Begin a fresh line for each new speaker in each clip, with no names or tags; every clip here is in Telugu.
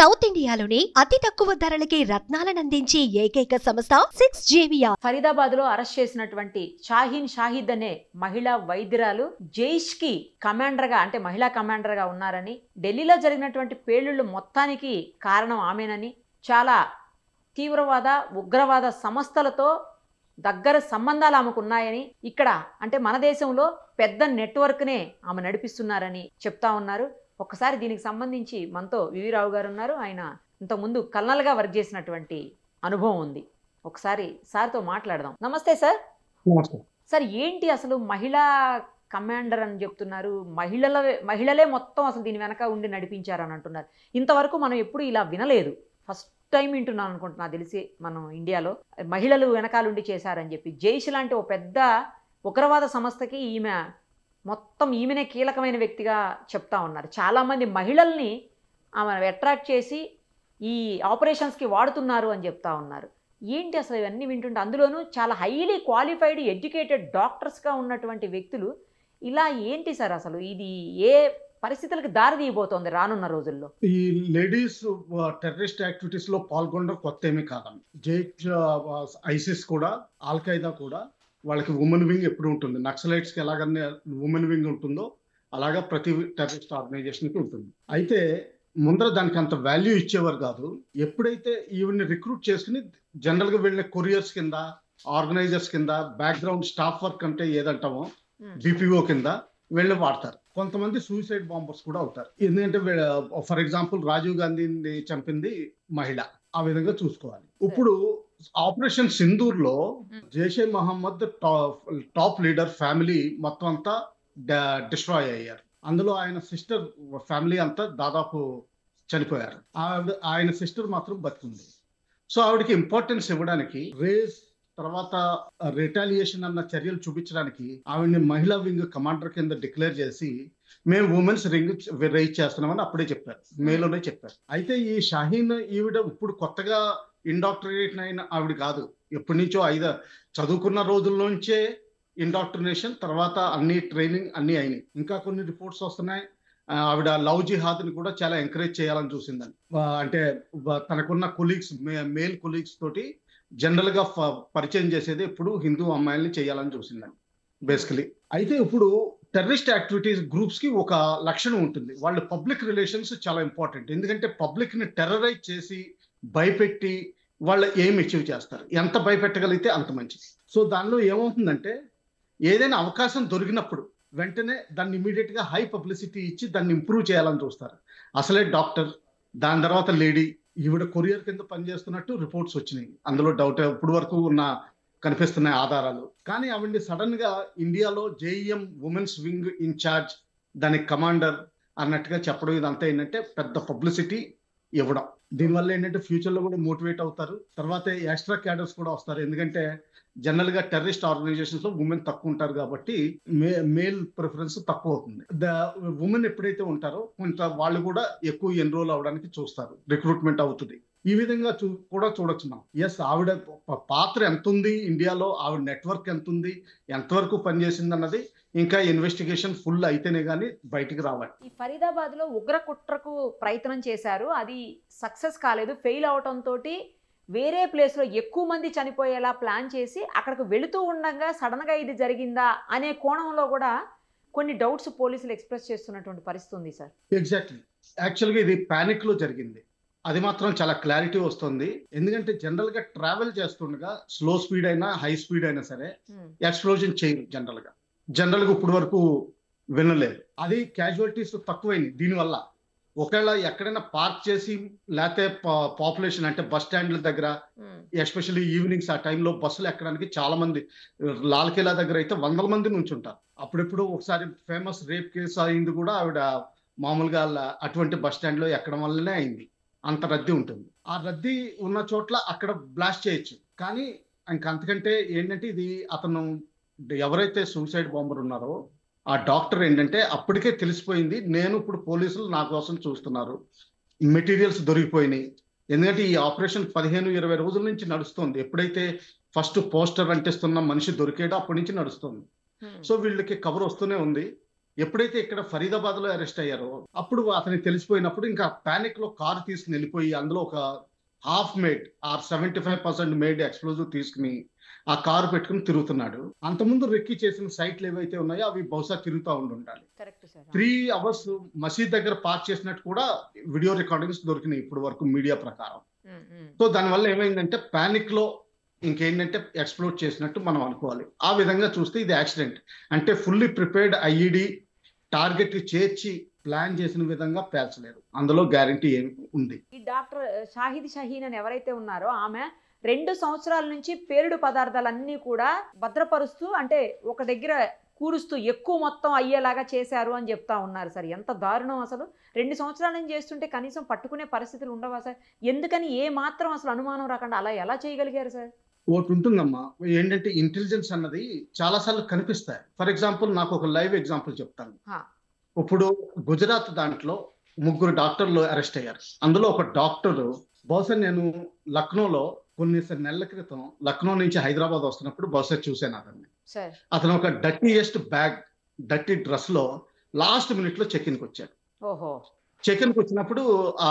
సౌత్ ఇండియాలోనే అతి తక్కువ ధరలకి రత్నాలనందించే ఏకైక సంస్థ 6JVR.
ఫరీదాబాద్ లో అరెస్ట్ చేసినటువంటి షాహిద్ అనే మహిళా వైద్యురాలు జైష్ కి కమాండర్ గా అంటే మహిళా కమాండర్ గా ఉన్నారని, ఢిల్లీలో జరిగినటువంటి పేలుళ్లు మొత్తానికి కారణం ఆమెనని, చాలా తీవ్రవాద ఉగ్రవాద సంస్థలతో దగ్గర సంబంధాలు ఆమెకు ఉన్నాయని, ఇక్కడ అంటే మన దేశంలో పెద్ద నెట్వర్క్ నే ఆమె నడిపిస్తున్నారని చెప్తా ఉన్నారు. ఒక్కసారి దీనికి సంబంధించి మనతో వివిరావు గారు ఉన్నారు. ఆయన ఇంతకుముందు కల్నల్గా వర్క్ చేసినటువంటి అనుభవం ఉంది. ఒకసారి సార్తో మాట్లాడదాం. నమస్తే సార్. సార్, ఏంటి అసలు మహిళా కమాండర్ అని చెప్తున్నారు, మహిళలే మొత్తం అసలు దీని వెనక ఉండి నడిపించారని అంటున్నారు. ఇంతవరకు మనం ఎప్పుడు ఇలా వినలేదు, ఫస్ట్ టైం వింటున్నాను అనుకుంటున్నా తెలిసి మనం ఇండియాలో మహిళలు వెనకాలండి చేశారని చెప్పి. జైష్ లాంటి ఒక పెద్ద ఉగ్రవాద సంస్థకి ఈమెనే కీలకమైన వ్యక్తిగా చెప్తా ఉన్నారు. చాలామంది మహిళల్ని ఆమె అట్రాక్ట్ చేసి ఈ ఆపరేషన్స్కి వాడుతున్నారు అని చెప్తా ఉన్నారు. ఏంటి అసలు ఇవన్నీ వింటుంటే, అందులోనూ చాలా హైలీ క్వాలిఫైడ్ ఎడ్యుకేటెడ్ డాక్టర్స్గా ఉన్నటువంటి వ్యక్తులు ఇలా ఏంటి సార్ అసలు ఇది ఏ పరిస్థితులకు దారి తీయబోతోంది రానున్న రోజుల్లో?
ఈ లేడీస్ టెర్రరిస్ట్ యాక్టివిటీస్ లో పాల్గొనడం కొత్త ఏమీ కాదండి. ఐసిస్ కూడా, ఆల్ ఖైదా కూడా వాళ్ళకి ఉమెన్ వింగ్ ఎప్పుడు ఉంటుంది. నక్సలైట్స్కి ఎలాగనే ఉమెన్ వింగ్ ఉంటుందో అలాగా ప్రతి టెర్రరిస్ట్ ఆర్గనైజేషన్కి ఉంటుంది. అయితే ముందర దానికి అంత వాల్యూ ఇచ్చేవారు కాదు. ఎప్పుడైతే ఈవిడ్ని రిక్రూట్ చేసుకుని జనరల్గా వెళ్ళిన కొరియర్స్ కింద, ఆర్గనైజర్స్ కింద, బ్యాక్గ్రౌండ్ స్టాఫ్ వర్క్ అంటే ఏదంటామో BPO కింద వెళ్ళి వాడతారు. కొంతమంది సూసైడ్ బాంబర్స్ కూడా అవుతారు. ఎందుకంటే ఫర్ ఎగ్జాంపుల్ రాజీవ్ గాంధీని చంపింది మహిళ, ఆ విధంగా చూసుకోవాలి. ఇప్పుడు ఆపరేషన్ సింధూర్ లో Jaishe Mohammed top leader family మొత్తం అంతా డిస్ట్రాయ్ అయ్యారు. అందులో ఆయన సిస్టర్ ఫ్యామిలీ అంతా దాదాపు చనిపోయారు. ఆయన సిస్టర్ మాత్రం బతికుంది. సో ఆవిడకి ఇంపార్టెన్స్ ఇవ్వడానికి, రేస్ తర్వాత రిటాలియేషన్ అన్న చర్యలు చూపించడానికి ఆవిడని మహిళా వింగ్ కమాండర్ కింద డిక్లేర్ చేసి మేము ఉమెన్స్ రైజ్ చేస్తున్నామని అప్పుడే చెప్పారు, మేలోనే చెప్పారు. అయితే ఈ షాహీన్ ఈవిడ ఇప్పుడు కొత్తగా ఇండాక్ట్రినేట్ అయిన ఆవిడ కాదు. ఎప్పటి నుంచో చదువుకున్న రోజుల్లోంచే ఇండాక్ట్రినేషన్, తర్వాత అన్ని ట్రైనింగ్ అన్ని అయినాయి. ఇంకా కొన్ని రిపోర్ట్స్ వస్తున్నాయి ఆవిడ లవ్ జిహాద్ని కూడా చాలా ఎంకరేజ్ చేయాలని చూసిందని. అంటే తనకున్న కొలీగ్స్, మేల్ కొలీగ్స్ తోటి జనరల్ గా పరిచయం చేసేది ఇప్పుడు హిందూ అమ్మాయిల్ని చేయాలని చూసిందని బేసికలీ. అయితే ఇప్పుడు టెర్రరిస్ట్ యాక్టివిటీస్ గ్రూప్స్ కి ఒక లక్షణం ఉంటుంది, వాళ్ళు పబ్లిక్ రిలేషన్స్ చాలా ఇంపార్టెంట్. ఎందుకంటే పబ్లిక్ ని టెర్రరైజ్ చేసి భయపెట్టి వాళ్ళు ఏం అచీవ్ చేస్తారు, ఎంత భయపెట్టగలిగితే అంత మంచిది. సో దానిలో ఏమవుతుందంటే, ఏదైనా అవకాశం దొరికినప్పుడు వెంటనే దాన్ని ఇమీడియట్ గా హై పబ్లిసిటీ ఇచ్చి దాన్ని ఇంప్రూవ్ చేయాలని చూస్తారు. అసలే డాక్టర్, దాని తర్వాత లేడీ, ఈవిడ కొరియర్ కింద పనిచేస్తున్నట్టు రిపోర్ట్స్ వచ్చినాయి. అందులో డౌట్, ఇప్పుడు వరకు కనిపిస్తున్నాయి ఆధారాలు. కానీ ఆవిడ్ని సడన్ గా ఇండియాలో JEM ఉమెన్స్ వింగ్ ఇన్ఛార్జ్, దానికి కమాండర్ అన్నట్టుగా చెప్పడం, ఇదంతా ఏంటంటే పెద్ద పబ్లిసిటీ ఇవ్వడం. దీనివల్ల ఏంటంటే ఫ్యూచర్ లో కూడా మోటివేట్ అవుతారు. తర్వాత ఎక్స్ట్రా క్యాడర్స్ కూడా వస్తారు. ఎందుకంటే జనరల్ గా టెర్రరిస్ట్ ఆర్గనైజేషన్స్ లో ఉమెన్ తక్కువ ఉంటారు కాబట్టి మేల్ ప్రిఫరెన్స్ తక్కువ అవుతుంది. ఉమెన్ ఎప్పుడైతే ఉంటారో కొంత వాళ్ళు కూడా ఎక్కువ ఎన్రోల్ అవడానికి చూస్తారు, రిక్రూట్మెంట్ అవుతుంది. ఈ విధంగా కూడా చూడొచ్చు మనం. ఎస్, ఆవిడ పాత్ర ఎంత ఉంది ఇండియాలో, ఆవిడ నెట్వర్క్ ఎంత ఉంది, ఎంతవరకు పనిచేసింది అన్నది ఇంకా ఇన్వెస్టిగేషన్ ఫుల్ అయితేనే గానీ బయటికి రావాలి.
ఈ ఫరీదాబాద్ లో ఉగ్ర కుట్రకు ప్రయత్నం చేశారు, అది సక్సెస్ కాలేదు. ఫెయిల్ అవటంతో వేరే ప్లేస్ లో ఎక్కువ మంది చనిపోయేలా ప్లాన్ చేసి అక్కడికి వెళుతూ ఉండగా సడన్ గా ఇది జరిగిందా అనే కోణంలో కూడా కొన్ని డౌట్స్ పోలీసులు ఎక్స్ప్రెస్ చేస్తున్నటువంటి పరిస్థితి ఉంది సార్.
ఎగ్జాక్ట్లీ, యాక్చువల్గా ఇది పానిక్ లో జరిగింది. అది మాత్రం చాలా క్లారిటీ వస్తుంది. ఎందుకంటే జనరల్ గా ట్రావెల్ చేస్తుండగా స్లో స్పీడ్ అయినా హై స్పీడ్ అయినా సరే ఎక్స్ప్లోజన్ చేయరు. జనరల్ గా ఇప్పుడు వరకు వినలేదు. అది క్యాజువాలిటీస్ తక్కువైంది దీనివల్ల. ఒకవేళ ఎక్కడైనా పార్క్ చేసి లేకపోతే పాపులేషన్ అంటే బస్ స్టాండ్ల దగ్గర, ఎస్పెషల్లీ ఈవినింగ్స్ ఆ టైంలో బస్సులు ఎక్కడానికి చాలా మంది, లాల్ కిలా దగ్గర అయితే 100 మంది నుంచి ఉంటారు. అప్పుడెప్పుడు ఒకసారి ఫేమస్ రేప్ కేసు అయింది కూడా ఆవిడ మామూలుగా అటువంటి బస్ స్టాండ్ లో ఎక్కడం వల్లనే అయింది. అంత రద్దీ ఉంటుంది. ఆ రద్దీ ఉన్న చోట్ల అక్కడ బ్లాస్ట్ చేయొచ్చు. కానీ అంతకంటే ఏంటంటే ఇది అతను ఎవరైతే సూసైడ్ బాంబర్ ఉన్నారో ఆ డాక్టర్ ఏంటంటే అప్పటికే తెలిసిపోయింది, నేను ఇప్పుడు పోలీసులు నా కోసం చూస్తున్నారు, మెటీరియల్స్ దొరికిపోయినాయి. ఎందుకంటే ఈ ఆపరేషన్ 15-20 రోజుల నుంచి నడుస్తుంది. ఎప్పుడైతే ఫస్ట్ పోస్టర్ అంటిస్తున్న మనిషి దొరికాడో అప్పటి నుంచి నడుస్తుంది. సో వీళ్ళకి కవర్ వస్తూనే ఉంది. ఎప్పుడైతే ఇక్కడ ఫరీదాబాద్ లో అరెస్ట్ అయ్యారో అప్పుడు అతనికి తెలిసిపోయినప్పుడు ఇంకా పానిక్ లో కారు తీసుకుని వెళ్ళిపోయి అందులో ఒక half made or 75% made explosive తీసుకుని ఆ కారు పెట్టుకుని తిరుగుతున్నాడు. అంతకుముందు రెక్కి చేసిన సైట్లు ఏవైతే ఉన్నాయో అవి బహుశా తిరుగుతూ ఉండాలి. 3 hours మసీద్ దగ్గర పార్క్ చేసినట్టు కూడా వీడియో రికార్డింగ్స్ దొరికినాయి ఇప్పుడు వరకు మీడియా ప్రకారం. సో దానివల్ల ఏమైందంటే పానిక్ లో ఇంకేంటంటే ఎక్స్ప్లోడ్ చేసినట్టు మనం అనుకోవాలి. ఆ విధంగా చూస్తే ఇది యాక్సిడెంట్. అంటే ఫుల్లీ ప్రిపేర్డ్ ఐఈడి టార్గెట్ చేర్చి ప్లాన్ చేసిన విధంగా పేల్చలేదు. అందులో గ్యారంటీ ఏమి ఉంది.
ఈ డాక్టర్ షాహిద్ షహీన్ అని ఎవరైతే ఉన్నారో ఆమె 2 సంవత్సరాల నుంచి పేలుడు పదార్థాలన్నీ కూడా భద్రపరుస్తూ అంటే ఒక దగ్గర కూరుస్తూ ఎక్కువ మొత్తం అయ్యేలాగా చేశారు అని చెప్తా ఉన్నారు సార్. ఎంత దారుణం అసలు. 2 సంవత్సరాల నుంచి చేస్తుంటే కనీసం పట్టుకునే పరిస్థితులు ఉండవా సార్? ఎందుకని ఏ మాత్రం అసలు అనుమానం రాకుండా అలా ఎలా చేయగలిగారు సార్?
ఒకటి ఉంటుందమ్మా, ఏంటంటే ఇంటెలిజెన్స్ అన్నది చాలా సార్లు కనిపిస్తాయి. ఫర్ ఎగ్జాంపుల్ నాకు ఒక లైవ్ ఎగ్జాంపుల్ చెప్తాను. ఇప్పుడు గుజరాత్ దాంట్లో 3 డాక్టర్లు అరెస్ట్ అయ్యారు. అందులో ఒక డాక్టర్ బహుశా నేను లక్నోలో కొన్ని నెలల క్రితం లక్నో నుంచి హైదరాబాద్ వస్తున్నప్పుడు బహుశా చూశాను అతన్ని. అతను ఒక డర్టీ డ్రెస్ లో లాస్ట్ మినిట్ లో చెక్ ఇన్కి వచ్చాడు. చెక్ ఇన్కి వచ్చినప్పుడు ఆ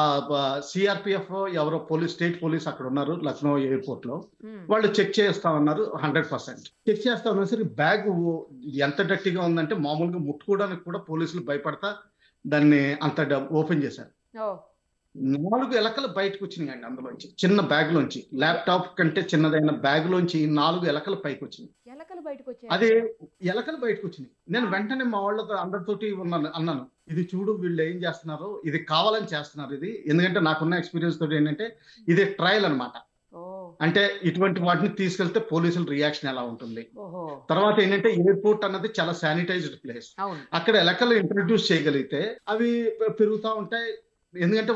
సిఆర్పిఎఫ్ ఎవరో స్టేట్ పోలీస్ అక్కడ ఉన్నారు లక్నో ఎయిర్పోర్ట్ లో. వాళ్ళు చెక్ చేస్తా ఉన్నారు 100%. చెక్ చేస్తా ఉన్నా సరే బ్యాగ్ ఎంత డర్టీగా ఉందంటే మామూలుగా ముట్టుకోవడానికి కూడా పోలీసులు భయపడతా దాన్ని అంత ఓపెన్ చేశారు. 4 ఎలకలు బయటకు వచ్చినాయండి అందులోంచి, చిన్న బ్యాగ్ లోంచి. ల్యాప్టాప్ కంటే చిన్నదైన బ్యాగ్ లోంచి 4 ఎలకలు పైకి వచ్చినాయి. అదే ఎలకలు బయటకు వచ్చినాయి. నేను వెంటనే మా వాళ్ళతో అందరితోటి అన్నాను, ఇది చూడు వీళ్ళు ఏం చేస్తున్నారు, ఇది కావాలని చేస్తున్నారు ఇది. ఎందుకంటే నాకున్న ఎక్స్పీరియన్స్ తోటి ఏంటంటే ఇది ట్రయల్ అనమాట. అంటే ఇటువంటి వాటిని తీసుకెళ్తే పోలీసుల రియాక్షన్ ఎలా ఉంటుంది. తర్వాత ఏంటంటే ఎయిర్పోర్ట్ అన్నది చాలా శానిటైజ్డ్ ప్లేస్. అక్కడ ఎలకలు ఇంట్రడ్యూస్ చేయగలిగితే అవి పెరుగుతూ ఉంటాయి. ఎందుకంటే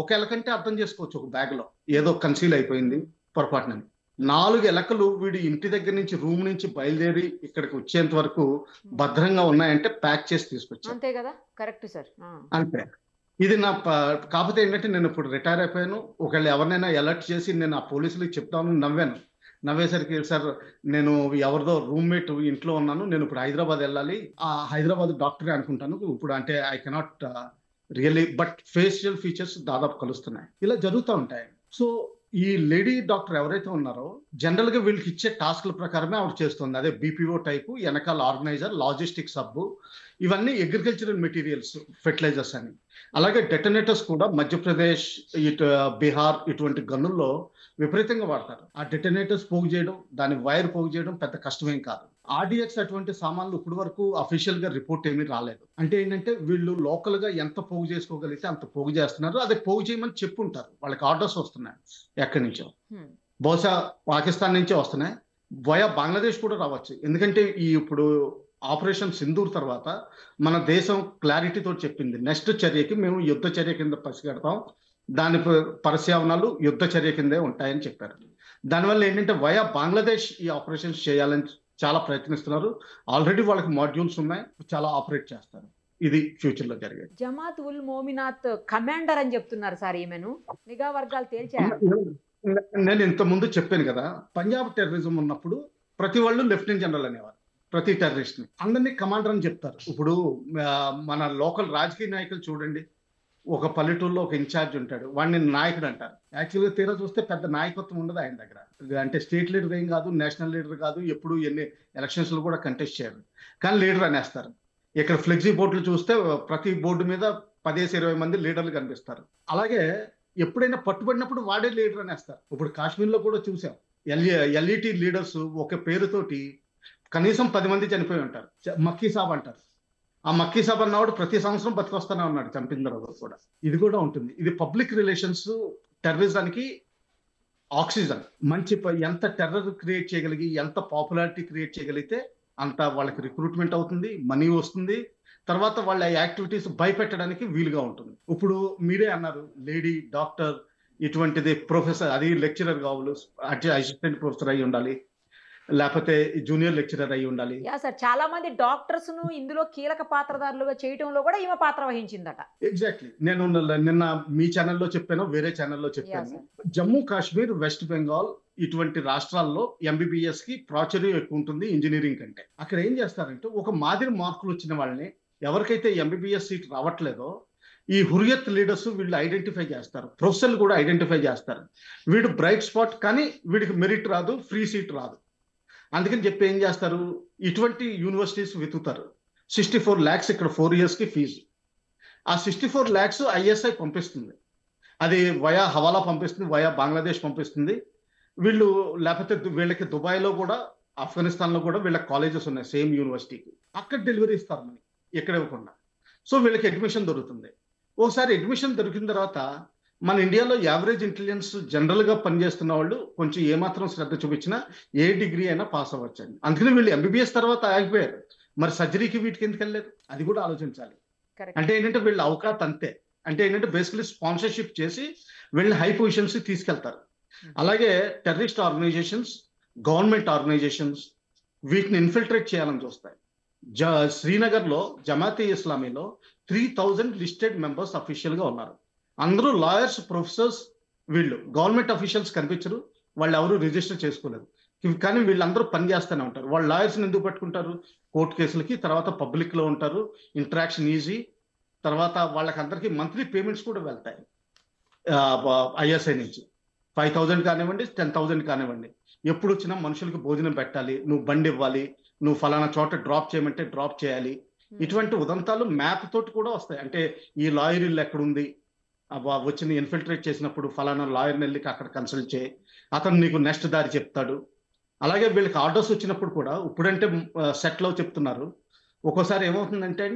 ఒక ఎలకంటే అర్థం చేసుకోవచ్చు ఒక బ్యాగ్ లో ఏదో కన్సీల్ అయిపోయింది పొరపాటునని. 4 ఎలకలు వీడి ఇంటి దగ్గర నుంచి రూమ్ నుంచి బయలుదేరి ఇక్కడికి వచ్చేంత వరకు భద్రంగా ఉన్నాయంటే ప్యాక్ చేసి తీసుకొచ్చాను.
అంతే కదా, కరెక్ట్ సార్.
అంతే. ఇది నా కాకపోతే ఏంటంటే నేను ఇప్పుడు రిటైర్ అయిపోయాను. ఒకవేళ ఎవరినైనా అలర్ట్ చేసి నేను ఆ పోలీసులకు చెప్తామని నవ్వేసరికి సార్ నేను ఎవరిదో రూమ్మేట్ ఇంట్లో ఉన్నాను, నేను ఇప్పుడు హైదరాబాద్ వెళ్ళాలి, ఆ హైదరాబాద్ డాక్టరే అనుకుంటాను ఇప్పుడు, అంటే I cannot really, but facial features దాదాపు కలుస్తున్నాయి. ఇలా జరుగుతూ ఉంటాయి. సో ఈ లేడీ డాక్టర్ ఎవరైతే ఉన్నారో జనరల్ గా వీళ్ళకి ఇచ్చే టాస్క్ల ప్రకారమే ఆవిడ చేస్తుంది. అదే బీపీఓ టైపు, వెనకాల ఆర్గనైజర్, లాజిస్టిక్ సబ్బు, ఇవన్నీ అగ్రికల్చరల్ మెటీరియల్స్, ఫెర్టిలైజర్స్ అని. అలాగే డెటనేటర్స్ కూడా మధ్యప్రదేశ్, బీహార్ ఇటువంటి గనుల్లో విపరీతంగా వాడతారు. ఆ డెటనేటర్స్ పోగు చేయడం, దాని వైర్ పోగు చేయడం పెద్ద కష్టమేం కాదు. ఆర్డిఎక్స్ అటువంటి సామాన్లు ఇప్పటి వరకు అఫీషియల్ గా రిపోర్ట్ ఏమీ రాలేదు. అంటే ఏంటంటే వీళ్ళు లోకల్ గా ఎంత పోగు చేసుకోగలిగితే అంత పోగు చేస్తున్నారు. అదే పోగు చేయమని చెప్పుంటారు, వాళ్ళకి ఆర్డర్స్ వస్తున్నాయి ఎక్కడి నుంచో, బహుశా పాకిస్తాన్ నుంచే వస్తున్నాయి, వయా బంగ్లాదేశ్ కూడా రావచ్చు. ఎందుకంటే ఇప్పుడు ఆపరేషన్ సింధూర్ తర్వాత మన దేశం క్లారిటీతో చెప్పింది నెక్స్ట్ చర్యకి మేము యుద్ధ చర్య కింద పసిగడతాం, దాని పరిశ్రమలు యుద్ధ చర్య కిందే ఉంటాయని చెప్పారు. దానివల్ల ఏంటంటే వయా బంగ్లాదేశ్ ఈ ఆపరేషన్స్ చేయాలని చాలా ప్రయత్నిస్తున్నారు. ఆల్రెడీ వాళ్ళకి మాడ్యూల్స్ ఉన్నాయి, చాలా ఆపరేట్ చేస్తారు. ఇది ఫ్యూచర్ లో జరిగేది.
జమాత్ ఉల్ మోమినాత్ కమాండర్ అని చెప్తున్నారు సార్. ఈమెను నిఘా వర్గాలు తేల్చారు.
నేను ఇంత ముందు చెప్పాను కదా, పంజాబ్ టెర్రరిజం ఉన్నప్పుడు ప్రతి వాళ్ళు లెఫ్టినెంట్ జనరల్ అనేవారు, ప్రతి టెర్రరిస్ట్ ని. అందరినీ కమాండర్ అని చెప్తారు. ఇప్పుడు మన లోకల్ రాజకీయ నాయకులు చూడండి, ఒక పల్లెటూరులో ఒక ఇన్ఛార్జ్ ఉంటాడు, వాడిని నాయకుడు అంటారు. యాక్చువల్గా తీరా చూస్తే పెద్ద నాయకత్వం ఉండదు ఆయన దగ్గర. అంటే స్టేట్ లీడర్ ఏం కాదు, నేషనల్ లీడర్ కాదు, ఎప్పుడు ఎన్ని ఎలక్షన్స్ లో కూడా కంటెస్ట్ చేయరు, కానీ లీడర్ అనేస్తారు. ఇక్కడ ఫ్లెక్సీ బోర్డులు చూస్తే ప్రతి బోర్డు మీద 10-20 మంది లీడర్లు కనిపిస్తారు. అలాగే ఎప్పుడైనా పట్టుబడినప్పుడు వాడే లీడర్ అనేస్తారు. ఇప్పుడు కాశ్మీర్ లో కూడా చూసాం, ఎల్ఈటి లీడర్స్ ఒక పేరుతోటి కనీసం 10 మంది చనిపోయి ఉంటారు. మక్కీ సాబ్ అంటారు. ఆ మక్కీ సాబ్ అన్నవాడు ప్రతి సంవత్సరం బతికొస్తానే ఉన్నాడు చంపిన తర్వాత కూడా. ఇది కూడా ఉంటుంది. ఇది పబ్లిక్ రిలేషన్స్ టెర్రరిజానికి ఆక్సిజన్. మంచి ఎంత టెర్రర్ క్రియేట్ చేయగలిగి, ఎంత పాపులారిటీ క్రియేట్ చేయగలిగితే అంత వాళ్ళకి రిక్రూట్మెంట్ అవుతుంది, మనీ వస్తుంది, తర్వాత వాళ్ళ యాక్టివిటీస్ భయపెట్టడానికి వీలుగా ఉంటుంది. ఇప్పుడు మీరే అన్నారు లేడీ డాక్టర్ ఇటువంటిది ప్రొఫెసర్, అది లెక్చరర్ కావాలి, అసిస్టెంట్ ప్రొఫెసర్ అయి ఉండాలి, లేకపోతే జూనియర్ లెక్చరర్ అయి ఉండాలి.
సార్ చాలా మంది డాక్టర్స్ ను ఇందులో కీలక పాత్రధారులుగా చేయటంలో కూడా ఈమె పాత్ర వహించిందట.
ఎగ్జాక్ట్లీ. నేను నిన్న మీ ఛానల్లో చెప్పాను, వేరే ఛానల్లో చెప్పాను. జమ్మూ కాశ్మీర్, వెస్ట్ బెంగాల్ ఇటువంటి రాష్ట్రాల్లో ఎంబీబీఎస్ కి ప్రాచుర్యం ఎక్కువ ఉంటుంది ఇంజనీరింగ్ కంటే. అక్కడ ఏం చేస్తారంటే ఒక మాదిరి మార్కులు వచ్చిన వాళ్ళని ఎవరికైతే ఎంబీబీఎస్ సీట్ రావట్లేదో ఈ హురియత్ లీడర్స్ వీళ్ళు ఐడెంటిఫై చేస్తారు, ప్రొఫెసర్లు కూడా ఐడెంటిఫై చేస్తారు. వీడు బ్రైట్ స్పాట్ కానీ వీడికి మెరిట్ రాదు, ఫ్రీ సీట్ రాదు. అందుకని చెప్పి ఏం చేస్తారు, ఇటువంటి యూనివర్సిటీస్ వెతుకుతారు. 64 lakhs ఇక్కడ 4 yearsకి ఫీజు. ఆ 64 lakhs ఐఎస్ఐ పంపిస్తుంది, అది వయా హవాలా పంపిస్తుంది, వయా బంగ్లాదేశ్ పంపిస్తుంది. వీళ్ళు లేకపోతే వీళ్ళకి దుబాయ్లో కూడా, ఆఫ్ఘనిస్తాన్లో కూడా వీళ్ళ కాలేజెస్ ఉన్నాయి సేమ్ యూనివర్సిటీకి, అక్కడ డెలివరీ ఇస్తారు మనకి ఇక్కడ ఇవ్వకుండా. సో వీళ్ళకి అడ్మిషన్ దొరుకుతుంది. ఒకసారి అడ్మిషన్ దొరికిన తర్వాత మన ఇండియాలో యావరేజ్ ఇంటెలిజెన్స్ జనరల్గా పనిచేస్తున్న వాళ్ళు కొంచెం ఏమాత్రం శ్రద్ధ చూపించినా ఏ డిగ్రీ అయినా పాస్ అవ్వచ్చండి. అందుకని వీళ్ళు ఎంబీబీఎస్ తర్వాత ఆగిపోయారు, మరి సర్జరీకి వీటికి ఎందుకు వెళ్ళలేదు అది కూడా ఆలోచించాలి. అంటే ఏంటంటే వీళ్ళ అవకాశం అంతే, అంటే ఏంటంటే బేసికలీ స్పాన్సర్షిప్ చేసి వీళ్ళని హై పొజిషన్స్ తీసుకెళ్తారు. అలాగే టెర్రరిస్ట్ ఆర్గనైజేషన్స్, గవర్నమెంట్ ఆర్గనైజేషన్స్ వీటిని ఇన్ఫిల్ట్రేట్ చేయాలని చూస్తాయి. శ్రీనగర్లో జమాతే ఇస్లామీలో 3000 లిస్టెడ్ మెంబర్స్ అఫీషియల్గా ఉన్నారు. అందరూ లాయర్స్, ప్రొఫెసర్స్. వీళ్ళు గవర్నమెంట్ అఫీషియల్స్ కనిపించరు, వాళ్ళు ఎవరు రిజిస్టర్ చేసుకోలేదు, కానీ వీళ్ళందరూ పనిచేస్తూనే ఉంటారు. వాళ్ళు లాయర్స్ని ఎందుకు పట్టుకుంటారు, కోర్టు కేసులకి. తర్వాత పబ్లిక్లో ఉంటారు, ఇంటరాక్షన్ ఈజీ. తర్వాత వాళ్ళకందరికీ మంత్లీ పేమెంట్స్ కూడా వెళ్తాయి ఐఎస్ఐ నుంచి. 5000 కానివ్వండి, 10,000 కానివ్వండి. ఎప్పుడు వచ్చినా మనుషులకి భోజనం పెట్టాలి, నువ్వు బండి ఇవ్వాలి, నువ్వు ఫలానా చోట డ్రాప్ చేయమంటే డ్రాప్ చేయాలి. ఇటువంటి ఉదంతాలు మ్యాప్ తోటి కూడా వస్తాయి. అంటే ఈ లాయర్ ఇల్లు ఎక్కడుంది, వచ్చి ఇన్ఫిల్ట్రేట్ చేసినప్పుడు ఫలానా లాయర్ని వెళ్ళి అక్కడ కన్సల్ట్ చేయి, అతను నీకు నెక్స్ట్ దారి చెప్తాడు. అలాగే వీళ్ళకి ఆర్డర్స్ వచ్చినప్పుడు కూడా, ఇప్పుడంటే సెట్లో చెప్తున్నారు, ఒక్కోసారి ఏమవుతుందంటే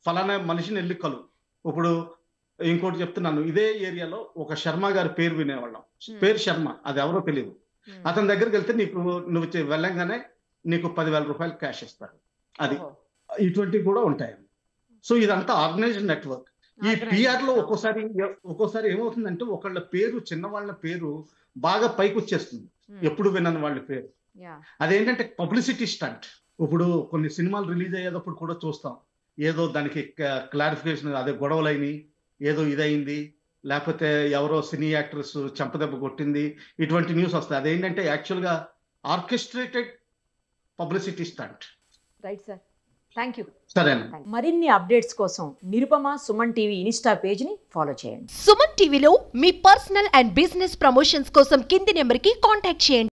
ఫలానా మనిషిని వెళ్ళి కలు. ఇప్పుడు ఇంకోటి చెప్తున్నాను, ఇదే ఏరియాలో ఒక శర్మ గారి పేరు వినేవాళ్ళం, పేరు శర్మ, అది ఎవరో తెలియదు. అతని దగ్గరికి వెళ్తే నువ్వు వెళ్ళంగానే నీకు 10,000 రూపాయలు క్యాష్ ఇస్తారు. అది ఇటువంటివి కూడా ఉంటాయి. సో ఇదంతా ఆర్గనైజ్డ్ నెట్వర్క్. ఈ పిఆర్ లో ఒక్కోసారి ఏమవుతుందంటే ఒకళ్ళ పేరు, చిన్నవాళ్ళ పేరు బాగా పైకి వచ్చేస్తుంది, ఎప్పుడు వినని వాళ్ళ పేరు. అదేంటంటే పబ్లిసిటీ స్టంట్. ఇప్పుడు కొన్ని సినిమాలు రిలీజ్ అయ్యేటప్పుడు కూడా చూస్తాం, ఏదో దానికి క్లారిఫికేషన్, అదే గొడవలైనవి, ఏదో ఇదైంది, లేకపోతే ఎవరో సినీ యాక్టర్స్ చెంపదెబ్బ కొట్టింది, ఇటువంటి న్యూస్ వస్తాయి. అదేంటంటే యాక్చువల్గా orchestrated publicity stunt.
Right sir, thank you.
సరేనా.
మరిన్ని అప్డేట్స్ కోసం నిరుపమ సుమన్ టీవీ ఇన్స్టా పేజ్ని ఫాలో చేయండి.
సుమన్ టీవీలో మీ పర్సనల్ అండ్ బిజినెస్ ప్రమోషన్స్ కోసం కింది నెంబర్కి కాంటాక్ట్ చేయండి.